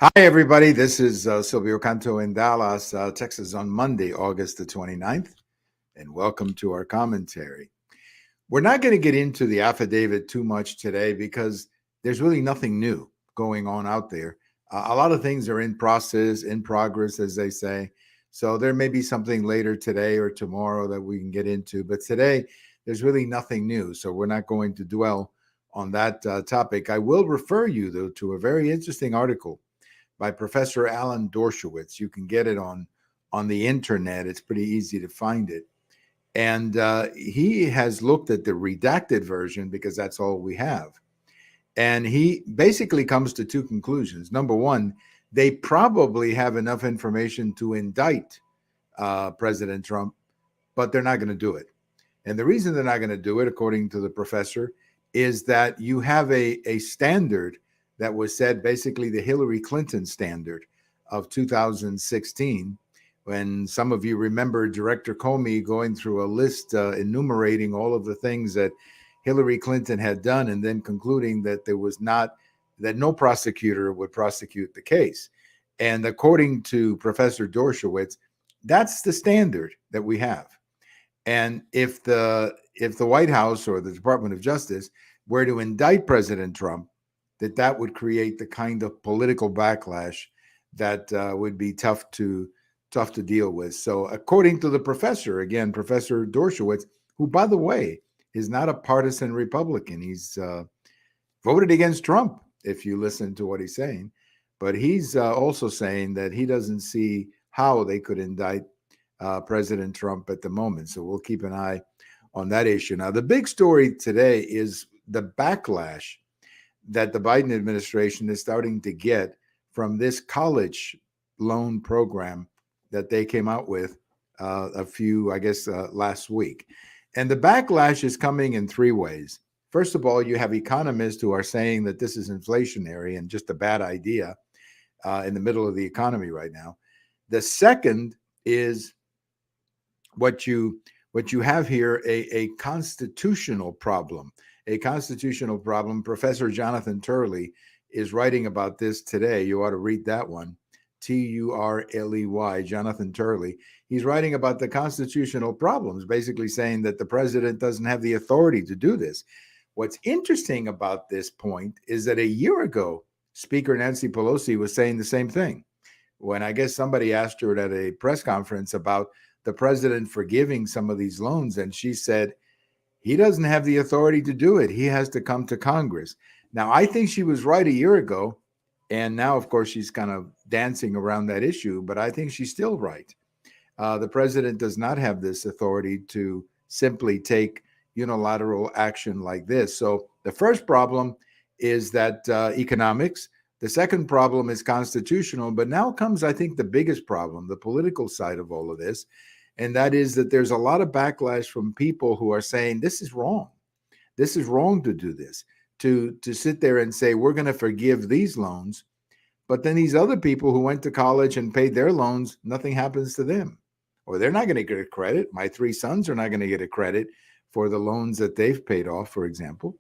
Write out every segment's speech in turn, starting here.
Hi, everybody. This is Silvio Canto in Dallas, Texas on Monday, August the 29th, and welcome to our commentary. We're not going to get into the affidavit too much today because there's really nothing new going on out there. A lot of things are in process, in progress, as they say. So there may be something later today or tomorrow that we can get into. But today, there's really nothing new. So we're not going to dwell on that topic. I will refer you, though, to a very interesting article by Professor Alan Dershowitz. You can get it on the internet. It's pretty easy to find it. And he has looked at the redacted version because that's all we have. And he basically comes to two conclusions. Number one, they probably have enough information to indict President Trump, but they're not going to do it. And the reason they're not going to do it, according to the professor, is that you have a standard that was set, basically the Hillary Clinton standard of 2016, when some of you remember Director Comey going through a list enumerating all of the things that Hillary Clinton had done, and then concluding that that no prosecutor would prosecute the case. And according to Professor Dershowitz, that's the standard that we have. And if the White House or the Department of Justice were to indict President Trump, that would create the kind of political backlash that would be tough to deal with. So, according to the professor, again, Professor Dershowitz, who, by the way, is not a partisan Republican, he's voted against Trump, if you listen to what he's saying, but he's also saying that he doesn't see how they could indict President Trump at the moment. So we'll keep an eye on that issue. Now, the big story today is the backlash that the Biden administration is starting to get from this college loan program that they came out with last week. And the backlash is coming in three ways. First of all, you have economists who are saying that this is inflationary and just a bad idea in the middle of the economy right now. The second is what you have here, a constitutional problem. A constitutional problem. Professor Jonathan Turley is writing about this today. You ought to read that one. Turley, Jonathan Turley. He's writing about the constitutional problems, basically saying that the president doesn't have the authority to do this. What's interesting about this point is that a year ago, Speaker Nancy Pelosi was saying the same thing. When I guess somebody asked her at a press conference about the president forgiving some of these loans, and she said, he doesn't have the authority to do it. He has to come to Congress. Now, I think she was right a year ago. And now, of course, she's kind of dancing around that issue. But I think she's still right. The president does not have this authority to simply take unilateral action like this. So the first problem is that economics. The second problem is constitutional. But now comes, I think, the biggest problem, the political side of all of this. And that is that there's a lot of backlash from people who are saying this is wrong. This is wrong to do this, to sit there and say we're going to forgive these loans. But then these other people who went to college and paid their loans, nothing happens to them. Or they're not going to get a credit. My three sons are not going to get a credit for the loans that they've paid off, for example.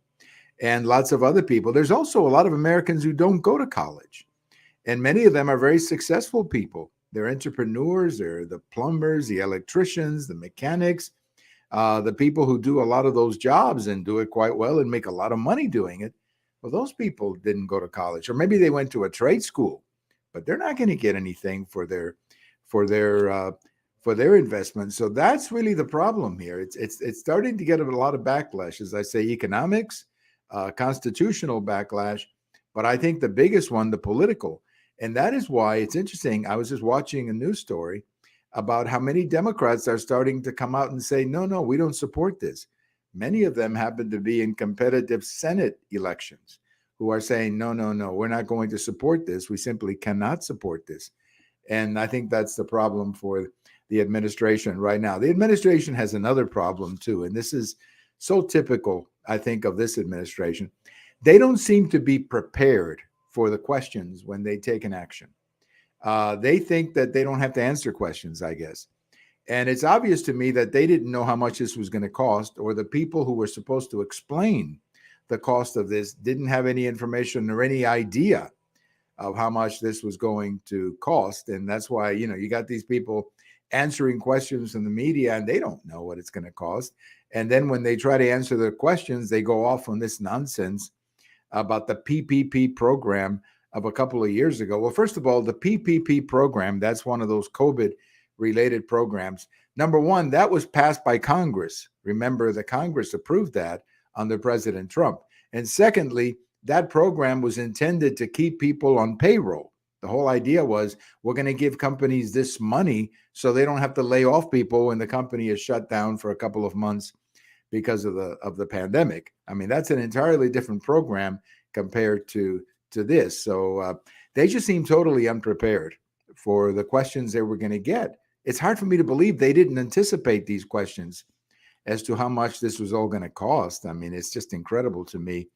And lots of other people. There's also a lot of Americans who don't go to college. And many of them are very successful people. They're entrepreneurs, they're the plumbers, the electricians, the mechanics, the people who do a lot of those jobs and do it quite well and make a lot of money doing it. Well, those people didn't go to college, or maybe they went to a trade school, but they're not going to get anything for their investment. So that's really the problem here. It's starting to get a lot of backlash, as I say, economics, constitutional backlash, but I think the biggest one, the political. And that is why it's interesting. I was just watching a news story about how many Democrats are starting to come out and say, no, we don't support this. Many of them happen to be in competitive Senate elections who are saying, no, we're not going to support this. We simply cannot support this. And I think that's the problem for the administration right now. The administration has another problem too, and this is so typical, I think, of this administration. They don't seem to be prepared for the questions when they take an action. They think that they don't have to answer questions, I guess. And it's obvious to me that they didn't know how much this was going to cost, or the people who were supposed to explain the cost of this didn't have any information or any idea of how much this was going to cost. And that's why, you got these people answering questions from the media and they don't know what it's going to cost. And then when they try to answer their questions, they go off on this nonsense about the PPP program of a couple of years ago. Well, first of all, the PPP program, that's one of those COVID related programs. Number one, that was passed by Congress. Remember, the Congress approved that under President Trump. And secondly, that program was intended to keep people on payroll. The whole idea was we're going to give companies this money so they don't have to lay off people when the company is shut down for a couple of months because of the pandemic. I mean, that's an entirely different program compared to this. So they just seem totally unprepared for the questions they were going to get. It's hard for me to believe they didn't anticipate these questions as to how much this was all going to cost. I mean, it's just incredible to me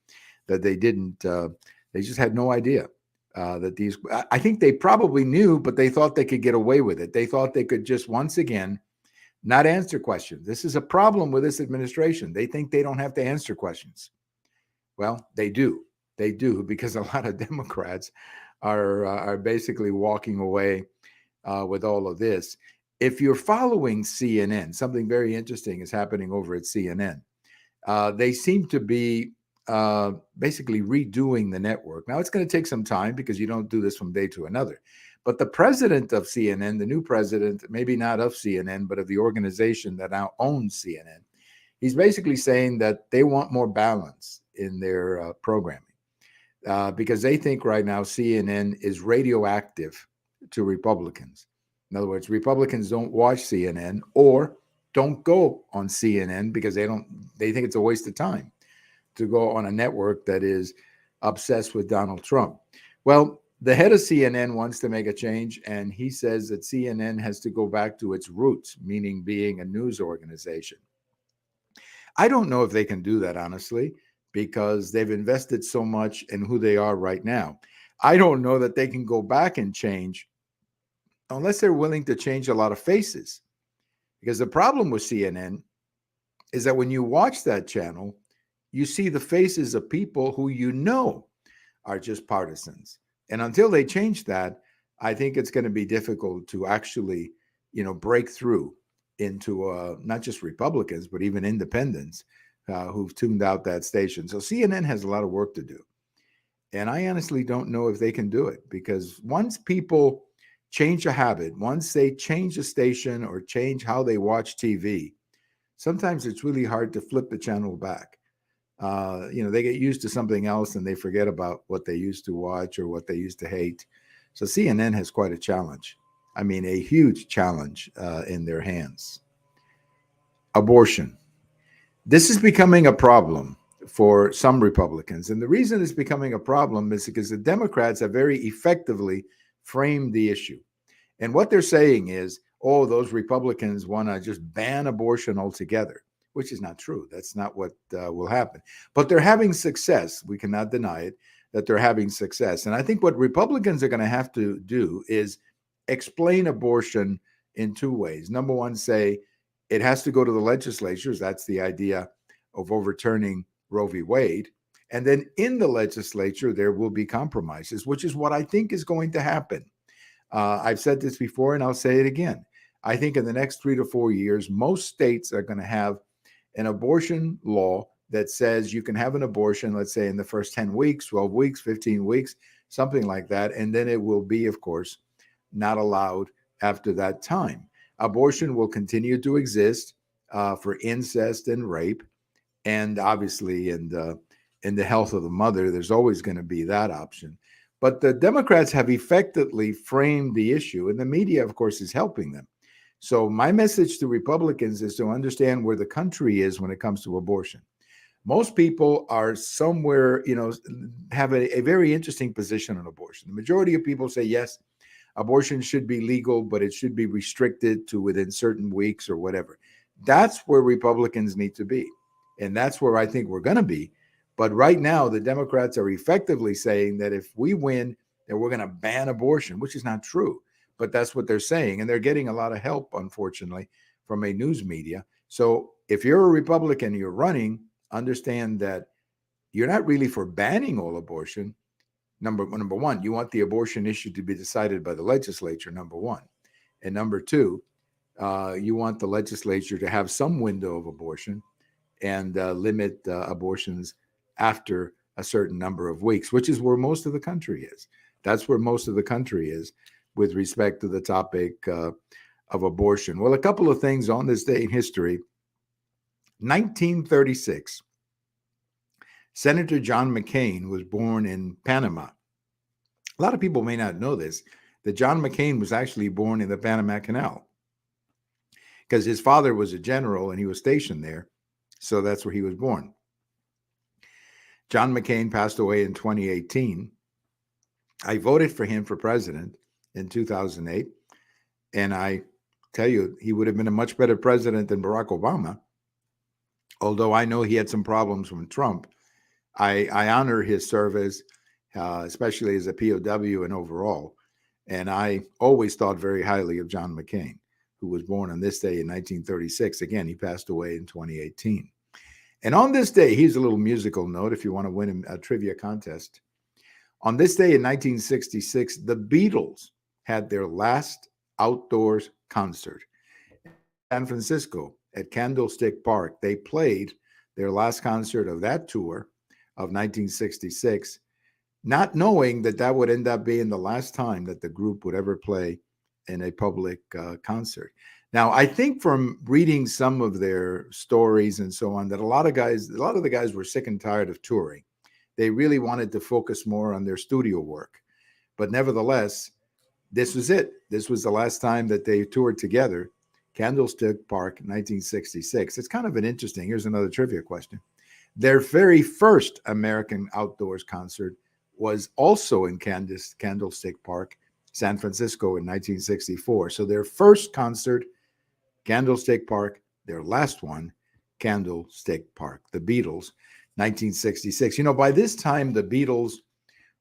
that they didn't, they just had no idea that these, I think they probably knew, but they thought they could get away with it. They thought they could just once again not answer questions. This is a problem with this administration. They think they don't have to answer questions. Well, they do. They do, because a lot of Democrats are basically walking away with all of this. If you're following CNN, something very interesting is happening over at CNN. They seem to be basically redoing the network. Now, it's going to take some time because you don't do this from day to another. But the president of CNN, the new president, maybe not of CNN, but of the organization that now owns CNN, he's basically saying that they want more balance in their programming because they think right now CNN is radioactive to Republicans. In other words, Republicans don't watch CNN or don't go on CNN because they think it's a waste of time to go on a network that is obsessed with Donald Trump. Well, the head of CNN wants to make a change, and he says that CNN has to go back to its roots, meaning being a news organization. I don't know if they can do that, honestly, because they've invested so much in who they are right now. I don't know that they can go back and change unless they're willing to change a lot of faces. Because the problem with CNN is that when you watch that channel, you see the faces of people who are just partisans. And until they change that, I think it's going to be difficult to actually, break through into not just Republicans, but even independents who've tuned out that station. So CNN has a lot of work to do. And I honestly don't know if they can do it, because once people change a habit, once they change a station or change how they watch TV, sometimes it's really hard to flip the channel back. They get used to something else and they forget about what they used to watch or what they used to hate. So CNN has quite a challenge. I mean, a huge challenge in their hands. Abortion. This is becoming a problem for some Republicans. And the reason it's becoming a problem is because the Democrats have very effectively framed the issue. And what they're saying is, oh, those Republicans want to just ban abortion altogether, which is not true. That's not what will happen. But they're having success. We cannot deny it, that they're having success. And I think what Republicans are going to have to do is explain abortion in two ways. Number one, say it has to go to the legislatures. That's the idea of overturning Roe v. Wade. And then in the legislature, there will be compromises, which is what I think is going to happen. I've said this before, and I'll say it again. I think in the next 3 to 4 years, most states are going to have an abortion law that says you can have an abortion, let's say in the first 10 weeks, 12 weeks, 15 weeks, something like that. And then it will be, of course, not allowed after that time. Abortion will continue to exist for incest and rape. And obviously in the health of the mother, there's always going to be that option. But the Democrats have effectively framed the issue, and the media, of course, is helping them. So my message to Republicans is to understand where the country is when it comes to abortion. Most people are somewhere, have a very interesting position on abortion. The majority of people say, yes, abortion should be legal, but it should be restricted to within certain weeks or whatever. That's where Republicans need to be. And that's where I think we're going to be. But right now, the Democrats are effectively saying that if we win, then we're going to ban abortion, which is not true. But that's what they're saying. And they're getting a lot of help, unfortunately, from a news media. So if you're a Republican, you're running, understand that you're not really for banning all abortion. Number one, you want the abortion issue to be decided by the legislature, number one. And number two, you want the legislature to have some window of abortion and limit abortions after a certain number of weeks, which is where most of the country is. That's where most of the country is with respect to the topic of abortion. Well, a couple of things on this day in history. 1936, Senator John McCain was born in Panama. A lot of people may not know this, that John McCain was actually born in the Panama Canal because his father was a general and he was stationed there. So that's where he was born. John McCain passed away in 2018. I voted for him for president in 2008. And I tell you, he would have been a much better president than Barack Obama. Although I know he had some problems with Trump, I honor his service, especially as a POW and overall. And I always thought very highly of John McCain, who was born on this day in 1936. Again, he passed away in 2018. And on this day, here's a little musical note if you want to win a trivia contest. On this day in 1966, the Beatles had their last outdoors concert in San Francisco at Candlestick Park. They played their last concert of that tour of 1966, not knowing that that would end up being the last time that the group would ever play in a public concert. Now, I think from reading some of their stories and so on, that a lot of the guys were sick and tired of touring. They really wanted to focus more on their studio work. But nevertheless, this was it. This was the last time that they toured together, Candlestick Park, 1966. It's kind of an interesting, here's another trivia question. Their very first American outdoors concert was also in Candlestick Park, San Francisco in 1964. So their first concert, Candlestick Park, their last one, Candlestick Park, the Beatles, 1966. You know, by this time, the Beatles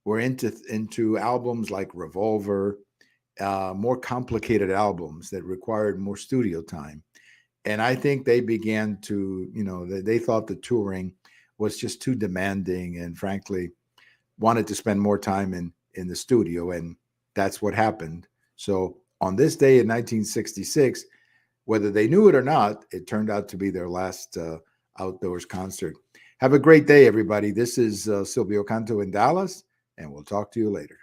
were into albums like Revolver, more complicated albums that required more studio time. And I think they began to, you know, they thought the touring was just too demanding and frankly wanted to spend more time in the studio. And that's what happened. So on this day in 1966, whether they knew it or not, it turned out to be their last outdoors concert. Have a great day, everybody. This is Silvio Canto in Dallas, and we'll talk to you later.